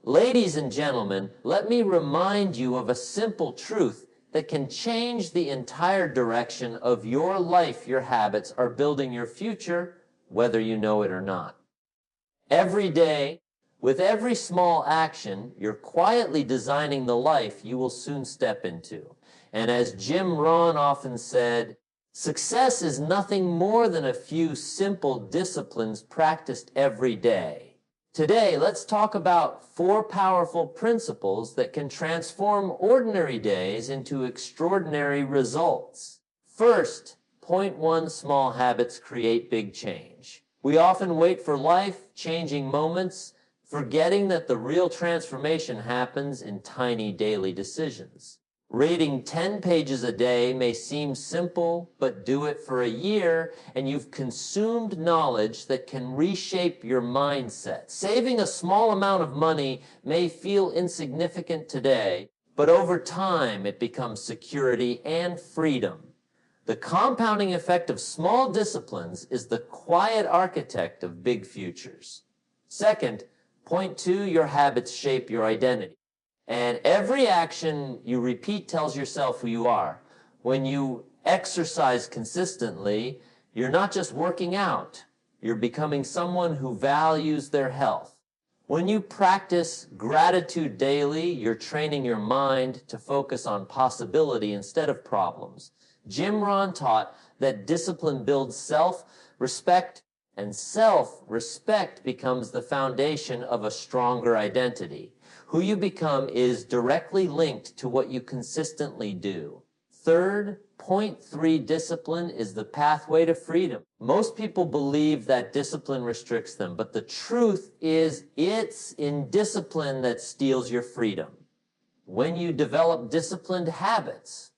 Ladies and gentlemen, let me remind you of a simple truth that can change the entire direction of your life. Your habits are building your future, whether you know it or not. Every day, with every small action, you're quietly designing the life you will soon step into. And as Jim Rohn often said, success is nothing more than a few simple disciplines practiced every day. Today, let's talk about 4 powerful principles that can transform ordinary days into extraordinary results. First, point 1, small habits create big change. We often wait for life-changing moments, forgetting that the real transformation happens in tiny daily decisions. Reading 10 pages a day may seem simple, but do it for a year and you've consumed knowledge that can reshape your mindset. Saving a small amount of money may feel insignificant today, but over time it becomes security and freedom. The compounding effect of small disciplines is the quiet architect of big futures. Second, point 2, your habits shape your identity. And every action you repeat tells yourself who you are. When you exercise consistently, you're not just working out, you're becoming someone who values their health. When you practice gratitude daily, you're training your mind to focus on possibility instead of problems. Jim Rohn taught that discipline builds self-respect, and self-respect becomes the foundation of a stronger identity. Who you become is directly linked to what you consistently do. Third, point 3, discipline is the pathway to freedom. Most people believe that discipline restricts them, but the truth is it's indiscipline that steals your freedom. When you develop disciplined habits,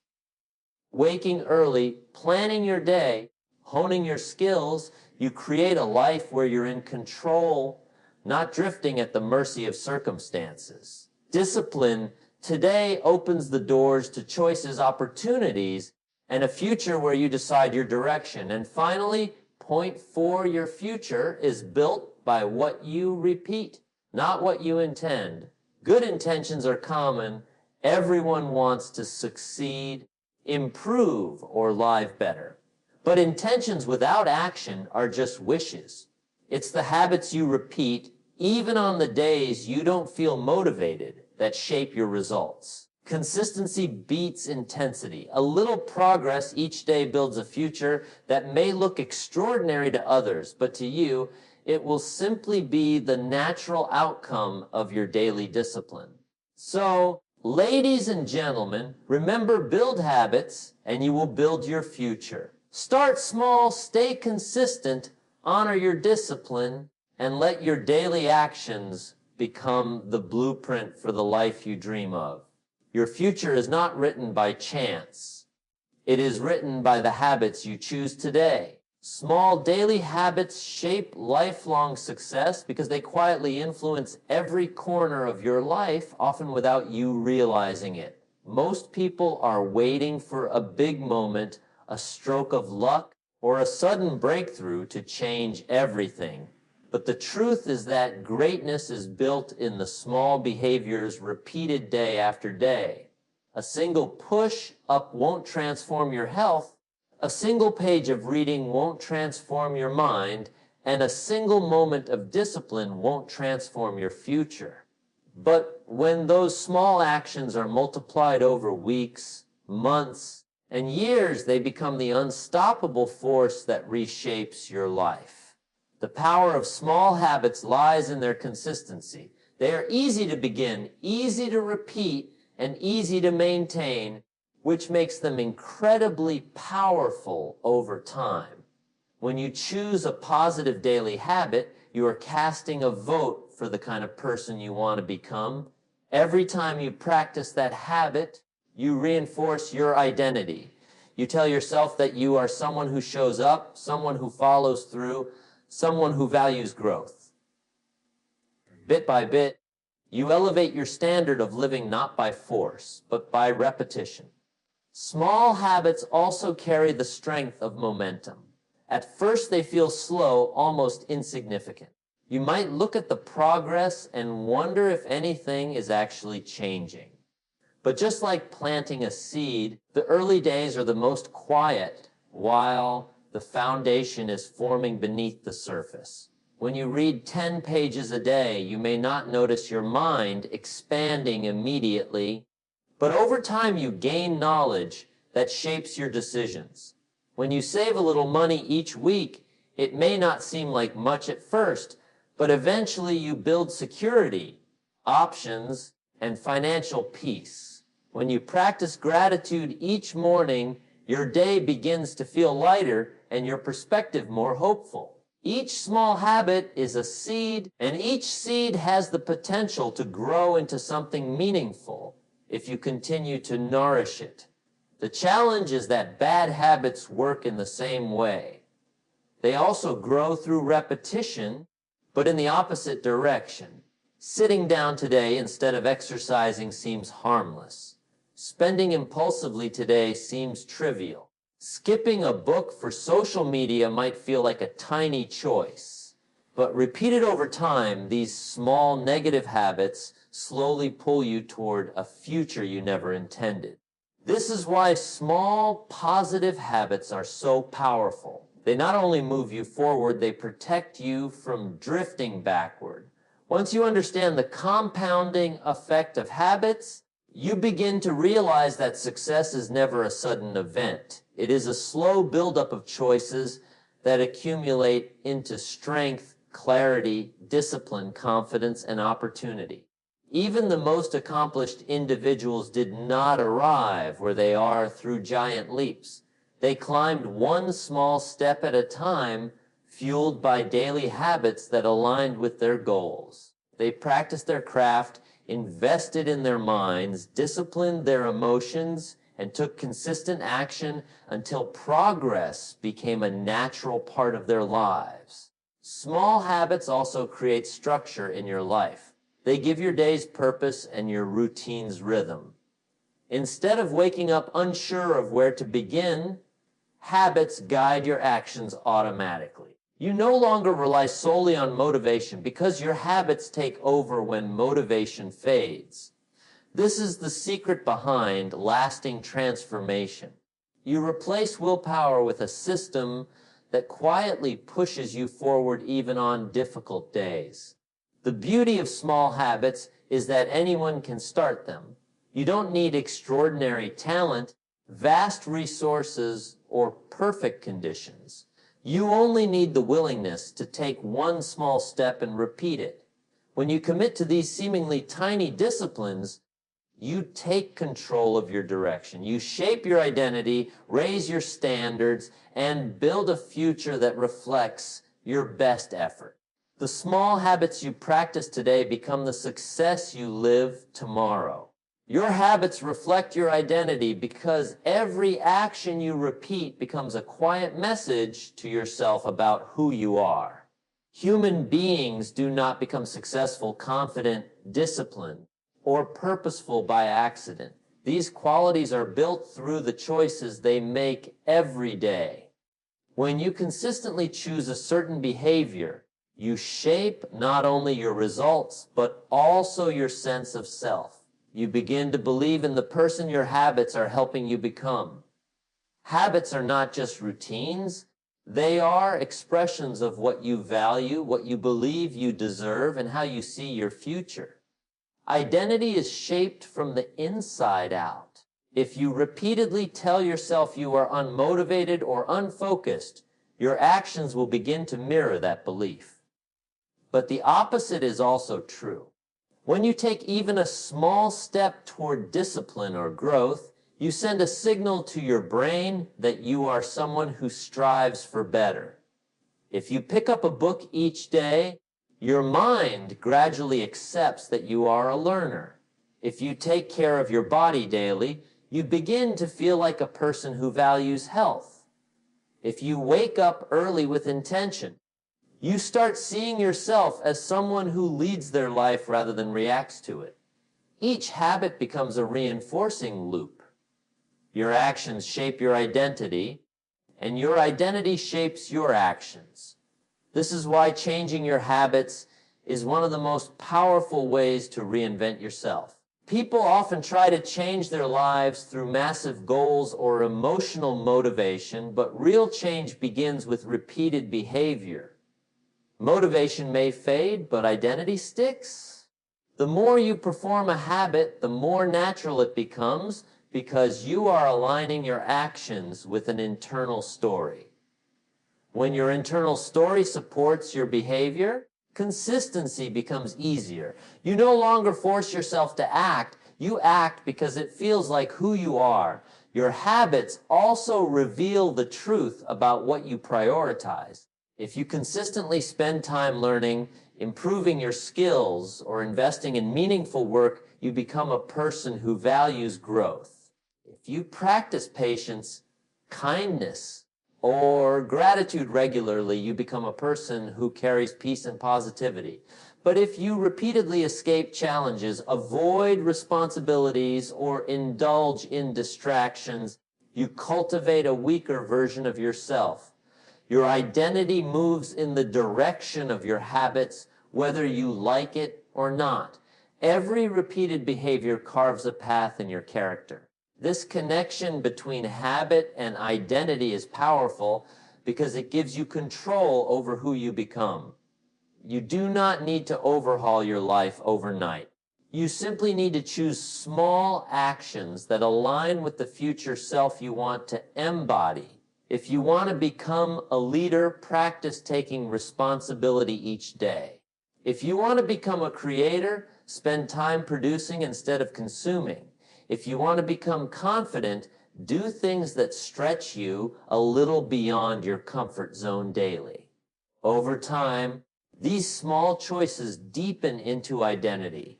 waking early, planning your day, honing your skills, you create a life where you're in control, not drifting at the mercy of circumstances. Discipline today opens the doors to choices, opportunities, and a future where you decide your direction. And finally, point 4, your future is built by what you repeat, not what you intend. Good intentions are common. Everyone wants to succeed, improve, or live better. But intentions without action are just wishes. It's the habits you repeat, even on the days you don't feel motivated, that shape your results. Consistency beats intensity. A little progress each day builds a future that may look extraordinary to others, but to you, it will simply be the natural outcome of your daily discipline. So, ladies and gentlemen, remember, build habits and you will build your future. Start small, stay consistent, honor your discipline, and let your daily actions become the blueprint for the life you dream of. Your future is not written by chance. It is written by the habits you choose today. Small daily habits shape lifelong success because they quietly influence every corner of your life, often without you realizing it. Most people are waiting for a big moment, a stroke of luck, or a sudden breakthrough to change everything. But the truth is that greatness is built in the small behaviors repeated day after day. A single push up won't transform your health, a single page of reading won't transform your mind, and a single moment of discipline won't transform your future. But when those small actions are multiplied over weeks, months, and years, they become the unstoppable force that reshapes your life. The power of small habits lies in their consistency. They are easy to begin, easy to repeat, and easy to maintain, which makes them incredibly powerful over time. When you choose a positive daily habit, you are casting a vote for the kind of person you want to become. Every time you practice that habit, you reinforce your identity. You tell yourself that you are someone who shows up, someone who follows through, someone who values growth. Bit by bit, you elevate your standard of living not by force, but by repetition. Small habits also carry the strength of momentum. At first, they feel slow, almost insignificant. You might look at the progress and wonder if anything is actually changing. But just like planting a seed, the early days are the most quiet while the foundation is forming beneath the surface. When you read 10 pages a day, you may not notice your mind expanding immediately, but over time you gain knowledge that shapes your decisions. When you save a little money each week, it may not seem like much at first, but eventually you build security, options, and financial peace. When you practice gratitude each morning, your day begins to feel lighter and your perspective more hopeful. Each small habit is a seed, and each seed has the potential to grow into something meaningful if you continue to nourish it. The challenge is that bad habits work in the same way. They also grow through repetition, but in the opposite direction. Sitting down today instead of exercising seems harmless. Spending impulsively today seems trivial. Skipping a book for social media might feel like a tiny choice. But repeated over time, these small negative habits slowly pull you toward a future you never intended. This is why small, positive habits are so powerful. They not only move you forward, they protect you from drifting backward. Once you understand the compounding effect of habits, you begin to realize that success is never a sudden event. It is a slow buildup of choices that accumulate into strength, clarity, discipline, confidence, and opportunity. Even the most accomplished individuals did not arrive where they are through giant leaps. They climbed one small step at a time, fueled by daily habits that aligned with their goals. They practiced their craft, invested in their minds, disciplined their emotions, and took consistent action until progress became a natural part of their lives. Small habits also create structure in your life. They give your days purpose and your routines rhythm. Instead of waking up unsure of where to begin, habits guide your actions automatically. You no longer rely solely on motivation because your habits take over when motivation fades. This is the secret behind lasting transformation. You replace willpower with a system that quietly pushes you forward even on difficult days. The beauty of small habits is that anyone can start them. You don't need extraordinary talent, vast resources, or perfect conditions. You only need the willingness to take one small step and repeat it. When you commit to these seemingly tiny disciplines, you take control of your direction. You shape your identity, raise your standards, and build a future that reflects your best effort. The small habits you practice today become the success you live tomorrow. Your habits reflect your identity because every action you repeat becomes a quiet message to yourself about who you are. Human beings do not become successful, confident, disciplined, or purposeful by accident. These qualities are built through the choices they make every day. When you consistently choose a certain behavior, you shape not only your results, but also your sense of self. You begin to believe in the person your habits are helping you become. Habits are not just routines. They are expressions of what you value, what you believe you deserve, and how you see your future. Identity is shaped from the inside out. If you repeatedly tell yourself you are unmotivated or unfocused, your actions will begin to mirror that belief. But the opposite is also true. When you take even a small step toward discipline or growth, you send a signal to your brain that you are someone who strives for better. If you pick up a book each day, your mind gradually accepts that you are a learner. If you take care of your body daily, you begin to feel like a person who values health. If you wake up early with intention, you start seeing yourself as someone who leads their life rather than reacts to it. Each habit becomes a reinforcing loop. Your actions shape your identity, and your identity shapes your actions. This is why changing your habits is one of the most powerful ways to reinvent yourself. People often try to change their lives through massive goals or emotional motivation, but real change begins with repeated behavior. Motivation may fade, but identity sticks. The more you perform a habit, the more natural it becomes because you are aligning your actions with an internal story. When your internal story supports your behavior, consistency becomes easier. You no longer force yourself to act. You act because it feels like who you are. Your habits also reveal the truth about what you prioritize. If you consistently spend time learning, improving your skills, or investing in meaningful work, you become a person who values growth. If you practice patience, kindness, or gratitude regularly, you become a person who carries peace and positivity. But if you repeatedly escape challenges, avoid responsibilities, or indulge in distractions, you cultivate a weaker version of yourself. Your identity moves in the direction of your habits, whether you like it or not. Every repeated behavior carves a path in your character. This connection between habit and identity is powerful because it gives you control over who you become. You do not need to overhaul your life overnight. You simply need to choose small actions that align with the future self you want to embody. If you want to become a leader, practice taking responsibility each day. If you want to become a creator, spend time producing instead of consuming. If you want to become confident, do things that stretch you a little beyond your comfort zone daily. Over time, these small choices deepen into identity.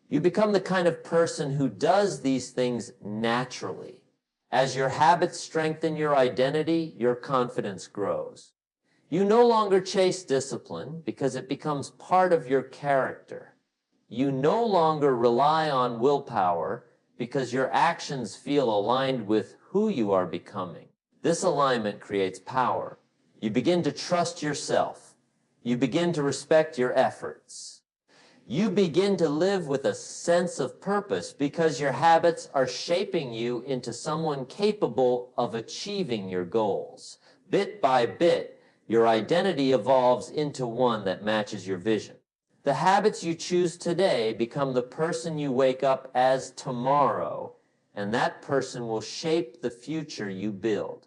You become the kind of person who does these things naturally. As your habits strengthen your identity, your confidence grows. You no longer chase discipline because it becomes part of your character. You no longer rely on willpower because your actions feel aligned with who you are becoming. This alignment creates power. You begin to trust yourself. You begin to respect your efforts. You begin to live with a sense of purpose because your habits are shaping you into someone capable of achieving your goals. Bit by bit, your identity evolves into one that matches your vision. The habits you choose today become the person you wake up as tomorrow, and that person will shape the future you build.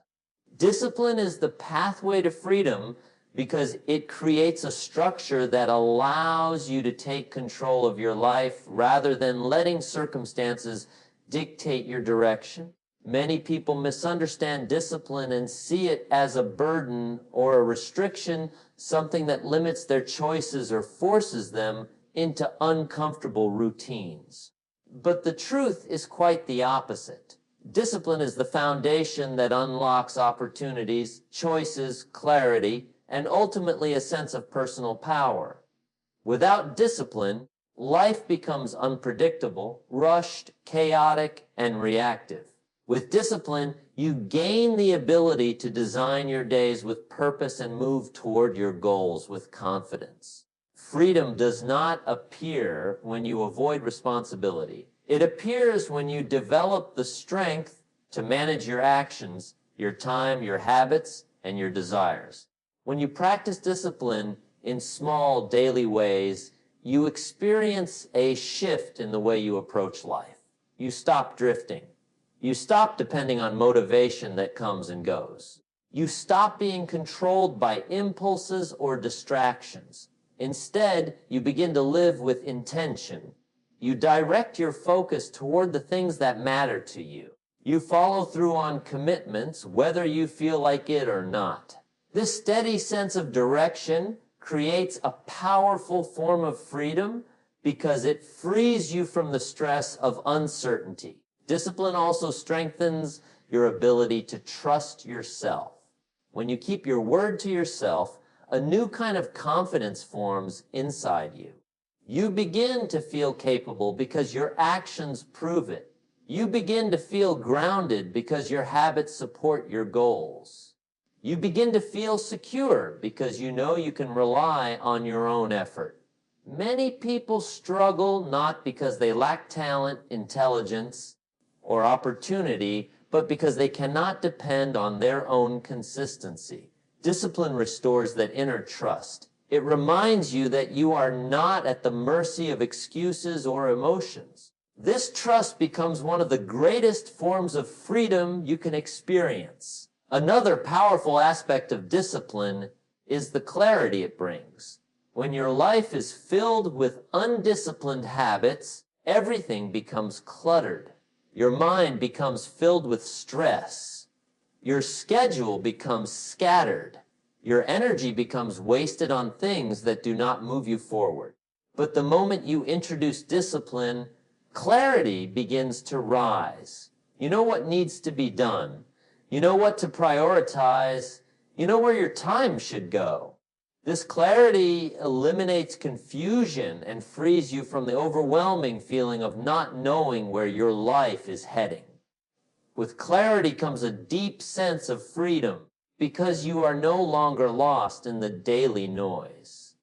Discipline is the pathway to freedom because it creates a structure that allows you to take control of your life rather than letting circumstances dictate your direction. Many people misunderstand discipline and see it as a burden or a restriction, something that limits their choices or forces them into uncomfortable routines. But the truth is quite the opposite. Discipline is the foundation that unlocks opportunities, choices, clarity, and ultimately a sense of personal power. Without discipline, life becomes unpredictable, rushed, chaotic, and reactive. With discipline, you gain the ability to design your days with purpose and move toward your goals with confidence. Freedom does not appear when you avoid responsibility. It appears when you develop the strength to manage your actions, your time, your habits, and your desires. When you practice discipline in small daily ways, you experience a shift in the way you approach life. You stop drifting. You stop depending on motivation that comes and goes. You stop being controlled by impulses or distractions. Instead, you begin to live with intention. You direct your focus toward the things that matter to you. You follow through on commitments, whether you feel like it or not. This steady sense of direction creates a powerful form of freedom because it frees you from the stress of uncertainty. Discipline also strengthens your ability to trust yourself. When you keep your word to yourself, a new kind of confidence forms inside you. You begin to feel capable because your actions prove it. You begin to feel grounded because your habits support your goals. You begin to feel secure because you know you can rely on your own effort. Many people struggle not because they lack talent, intelligence, or opportunity, but because they cannot depend on their own consistency. Discipline restores that inner trust. It reminds you that you are not at the mercy of excuses or emotions. This trust becomes one of the greatest forms of freedom you can experience. Another powerful aspect of discipline is the clarity it brings. When your life is filled with undisciplined habits, everything becomes cluttered. Your mind becomes filled with stress. Your schedule becomes scattered. Your energy becomes wasted on things that do not move you forward. But the moment you introduce discipline, clarity begins to rise. You know what needs to be done. You know what to prioritize. You know where your time should go. This clarity eliminates confusion and frees you from the overwhelming feeling of not knowing where your life is heading. With clarity comes a deep sense of freedom because you are no longer lost in the daily noise.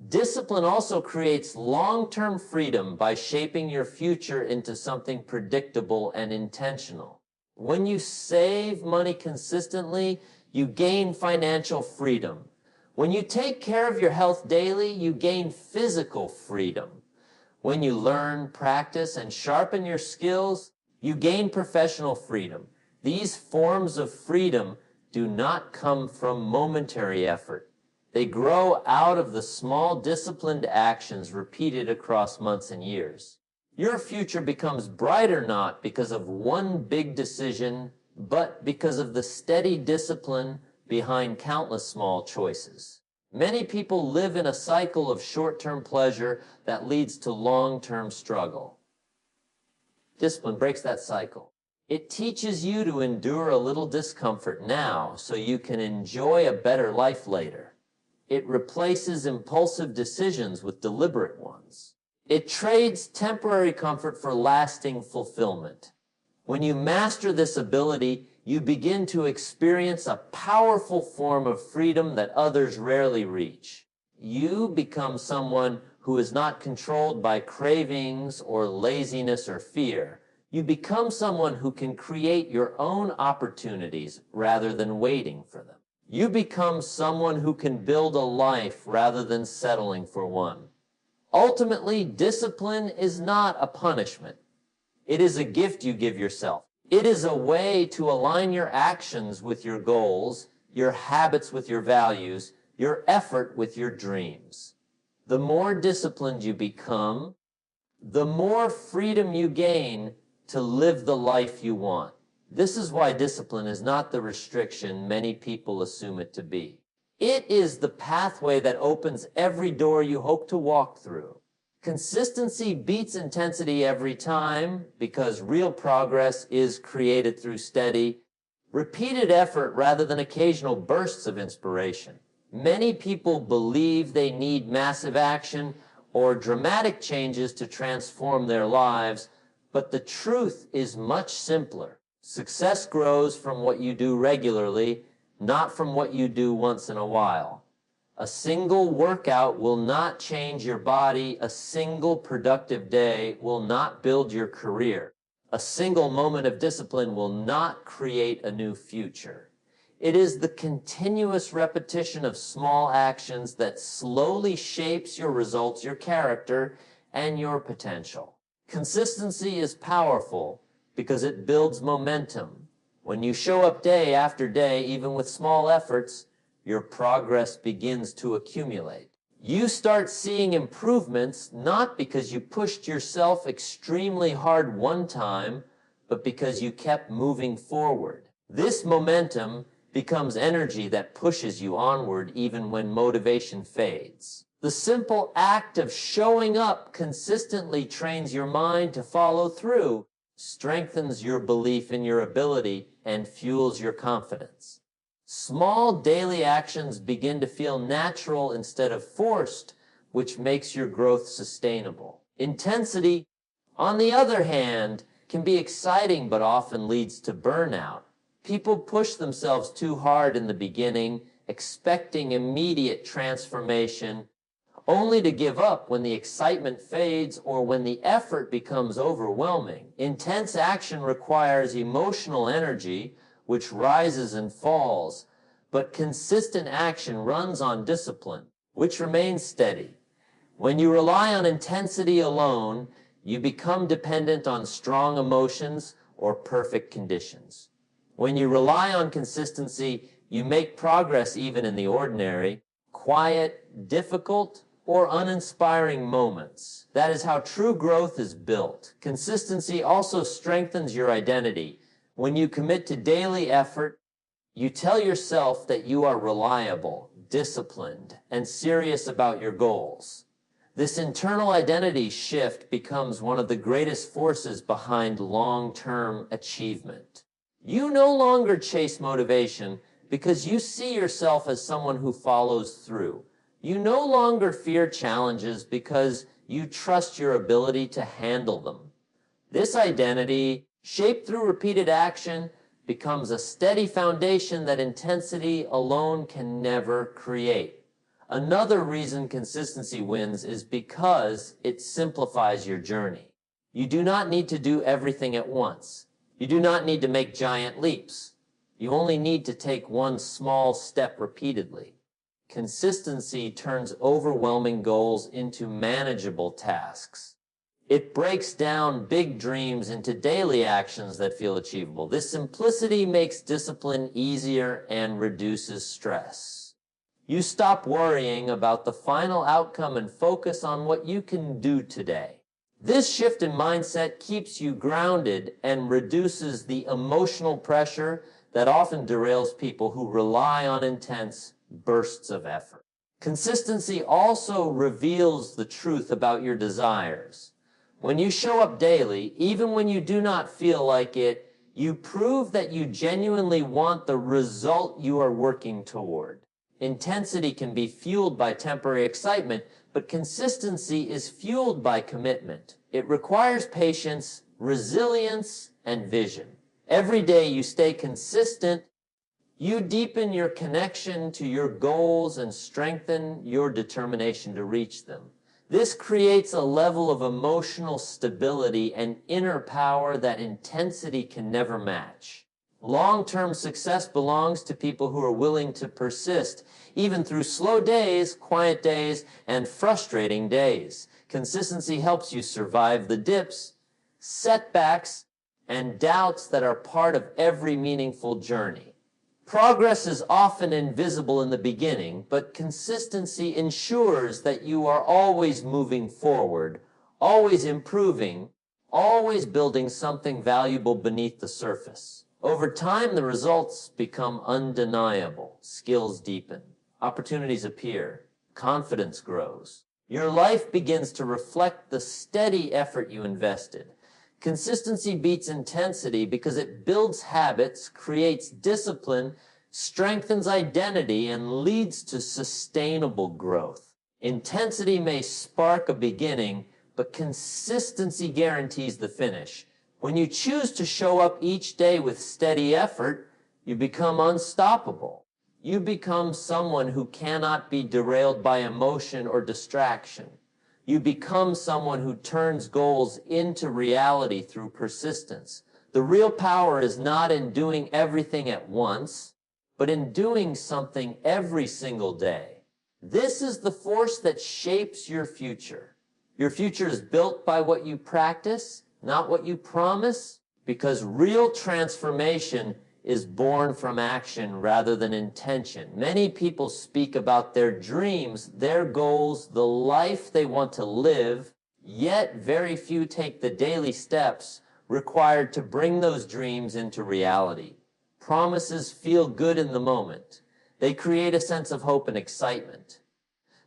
Discipline also creates long-term freedom by shaping your future into something predictable and intentional. When you save money consistently, you gain financial freedom. When you take care of your health daily, you gain physical freedom. When you learn, practice, and sharpen your skills, you gain professional freedom. These forms of freedom do not come from momentary effort. They grow out of the small disciplined actions repeated across months and years. Your future becomes brighter not because of one big decision, but because of the steady discipline behind countless small choices. Many people live in a cycle of short-term pleasure that leads to long-term struggle. Discipline breaks that cycle. It teaches you to endure a little discomfort now so you can enjoy a better life later. It replaces impulsive decisions with deliberate ones. It trades temporary comfort for lasting fulfillment. When you master this ability, you begin to experience a powerful form of freedom that others rarely reach. You become someone who is not controlled by cravings or laziness or fear. You become someone who can create your own opportunities rather than waiting for them. You become someone who can build a life rather than settling for one. Ultimately, discipline is not a punishment. It is a gift you give yourself. It is a way to align your actions with your goals, your habits with your values, your effort with your dreams. The more disciplined you become, the more freedom you gain to live the life you want. This is why discipline is not the restriction many people assume it to be. It is the pathway that opens every door you hope to walk through. Consistency beats intensity every time because real progress is created through steady, repeated effort rather than occasional bursts of inspiration. Many people believe they need massive action or dramatic changes to transform their lives, but the truth is much simpler. Success grows from what you do regularly, not from what you do once in a while. A single workout will not change your body. A single productive day will not build your career. A single moment of discipline will not create a new future. It is the continuous repetition of small actions that slowly shapes your results, your character, and your potential. Consistency is powerful because it builds momentum. When you show up day after day, even with small efforts, your progress begins to accumulate. You start seeing improvements not because you pushed yourself extremely hard one time, but because you kept moving forward. This momentum becomes energy that pushes you onward even when motivation fades. The simple act of showing up consistently trains your mind to follow through, strengthens your belief in your ability, and fuels your confidence. Small daily actions begin to feel natural instead of forced, which makes your growth sustainable. Intensity, on the other hand, can be exciting but often leads to burnout. People push themselves too hard in the beginning, expecting immediate transformation, only to give up when the excitement fades or when the effort becomes overwhelming. Intense action requires emotional energy, which rises and falls, but consistent action runs on discipline, which remains steady. When you rely on intensity alone, you become dependent on strong emotions or perfect conditions. When you rely on consistency, you make progress even in the ordinary, quiet, difficult, or uninspiring moments. That is how true growth is built. Consistency also strengthens your identity. When you commit to daily effort, you tell yourself that you are reliable, disciplined, and serious about your goals. This internal identity shift becomes one of the greatest forces behind long-term achievement. You no longer chase motivation because you see yourself as someone who follows through. You no longer fear challenges because you trust your ability to handle them. This identity, shaped through repeated action, becomes a steady foundation that intensity alone can never create. Another reason consistency wins is because it simplifies your journey. You do not need to do everything at once. You do not need to make giant leaps. You only need to take one small step repeatedly. Consistency turns overwhelming goals into manageable tasks. It breaks down big dreams into daily actions that feel achievable. This simplicity makes discipline easier and reduces stress. You stop worrying about the final outcome and focus on what you can do today. This shift in mindset keeps you grounded and reduces the emotional pressure that often derails people who rely on intense bursts of effort. Consistency also reveals the truth about your desires. When you show up daily, even when you do not feel like it, you prove that you genuinely want the result you are working toward. Intensity can be fueled by temporary excitement, but consistency is fueled by commitment. It requires patience, resilience, and vision. Every day you stay consistent, you deepen your connection to your goals and strengthen your determination to reach them. This creates a level of emotional stability and inner power that intensity can never match. Long-term success belongs to people who are willing to persist, even through slow days, quiet days, and frustrating days. Consistency helps you survive the dips, setbacks, and doubts that are part of every meaningful journey. Progress is often invisible in the beginning, but consistency ensures that you are always moving forward, always improving, always building something valuable beneath the surface. Over time, the results become undeniable. Skills deepen, opportunities appear, confidence grows. Your life begins to reflect the steady effort you invested. Consistency beats intensity because it builds habits, creates discipline, strengthens identity, and leads to sustainable growth. Intensity may spark a beginning, but consistency guarantees the finish. When you choose to show up each day with steady effort, you become unstoppable. You become someone who cannot be derailed by emotion or distraction. You become someone who turns goals into reality through persistence. The real power is not in doing everything at once, but in doing something every single day. This is the force that shapes your future. Your future is built by what you practice, not what you promise, because real transformation is born from action rather than intention. Many people speak about their dreams, their goals, the life they want to live, yet very few take the daily steps required to bring those dreams into reality. Promises feel good in the moment. They create a sense of hope and excitement.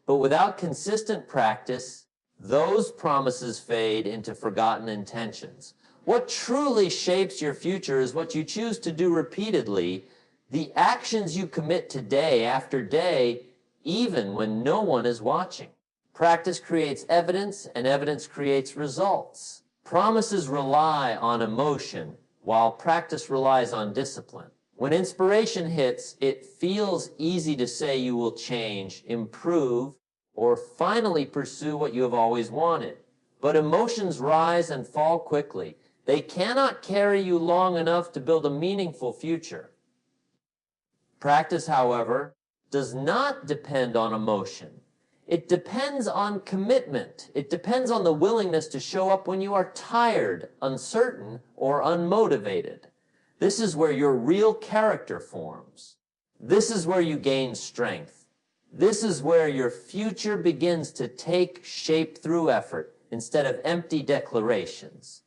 But without consistent practice, those promises fade into forgotten intentions. What truly shapes your future is what you choose to do repeatedly, the actions you commit to day after day, even when no one is watching. Practice creates evidence, and evidence creates results. Promises rely on emotion, while practice relies on discipline. When inspiration hits, it feels easy to say you will change, improve, or finally pursue what you have always wanted. But emotions rise and fall quickly. They cannot carry you long enough to build a meaningful future. Practice, however, does not depend on emotion. It depends on commitment. It depends on the willingness to show up when you are tired, uncertain, or unmotivated. This is where your real character forms. This is where you gain strength. This is where your future begins to take shape through effort instead of empty declarations.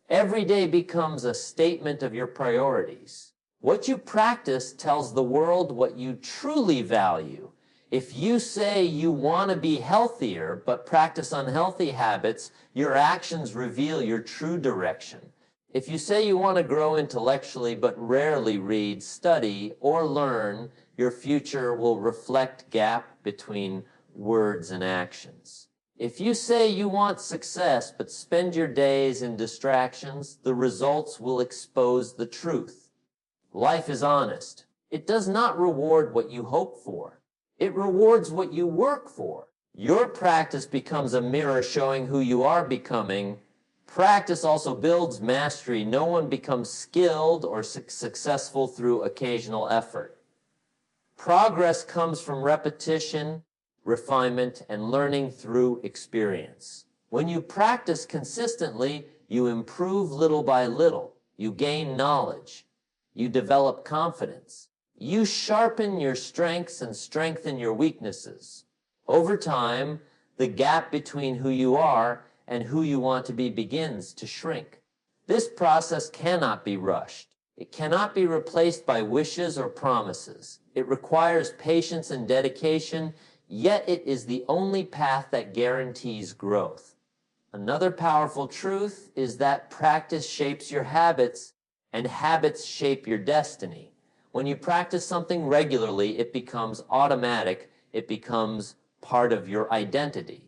Every day becomes a statement of your priorities. What you practice tells the world what you truly value. If you say you want to be healthier but practice unhealthy habits, your actions reveal your true direction. If you say you want to grow intellectually but rarely read, study, or learn, your future will reflect gap between words and actions. If you say you want success but spend your days in distractions, the results will expose the truth. Life is honest. It does not reward what you hope for. It rewards what you work for. Your practice becomes a mirror showing who you are becoming. Practice also builds mastery. No one becomes skilled or successful through occasional effort. Progress comes from repetition, refinement, and learning through experience. When you practice consistently, you improve little by little. You gain knowledge. You develop confidence. You sharpen your strengths and strengthen your weaknesses. Over time, the gap between who you are and who you want to be begins to shrink. This process cannot be rushed. It cannot be replaced by wishes or promises. It requires patience and dedication, yet it is the only path that guarantees growth. Another powerful truth is that practice shapes your habits, and habits shape your destiny. When you practice something regularly, it becomes automatic. It becomes part of your identity.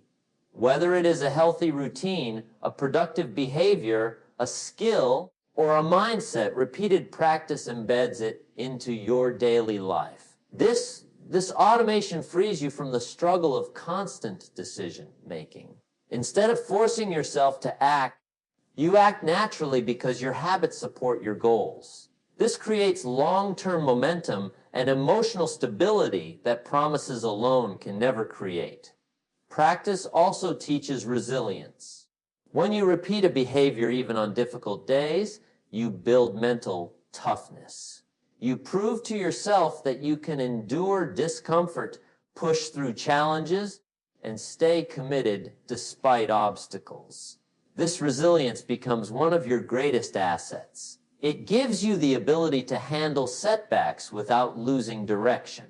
Whether it is a healthy routine, a productive behavior, a skill, or a mindset, repeated practice embeds it into your daily life. This automation frees you from the struggle of constant decision making. Instead of forcing yourself to act, you act naturally because your habits support your goals. This creates long-term momentum and emotional stability that promises alone can never create. Practice also teaches resilience. When you repeat a behavior even on difficult days, you build mental toughness. You prove to yourself that you can endure discomfort, push through challenges, and stay committed despite obstacles. This resilience becomes one of your greatest assets. It gives you the ability to handle setbacks without losing direction.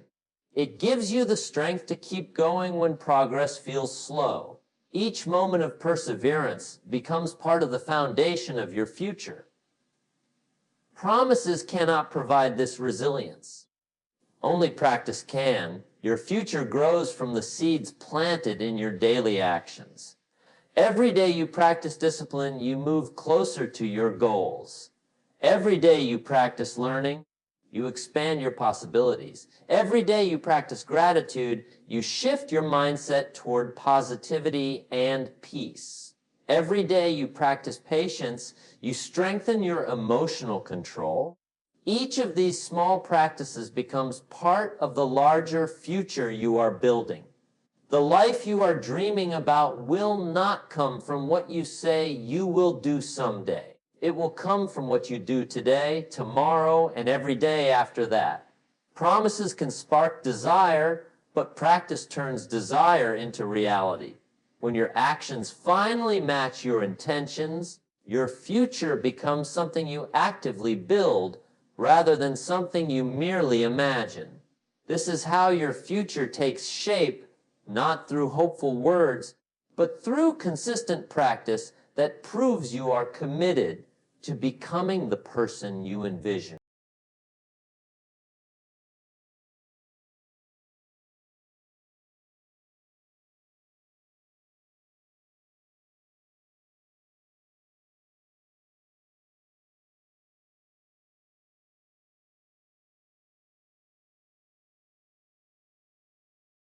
It gives you the strength to keep going when progress feels slow. Each moment of perseverance becomes part of the foundation of your future. Promises cannot provide this resilience. Only practice can. Your future grows from the seeds planted in your daily actions. Every day you practice discipline, you move closer to your goals. Every day you practice learning, you expand your possibilities. Every day you practice gratitude, you shift your mindset toward positivity and peace. Every day you practice patience, you strengthen your emotional control. Each of these small practices becomes part of the larger future you are building. The life you are dreaming about will not come from what you say you will do someday. It will come from what you do today, tomorrow, and every day after that. Promises can spark desire, but practice turns desire into reality. When your actions finally match your intentions, your future becomes something you actively build rather than something you merely imagine. This is how your future takes shape, not through hopeful words, but through consistent practice that proves you are committed to becoming the person you envision.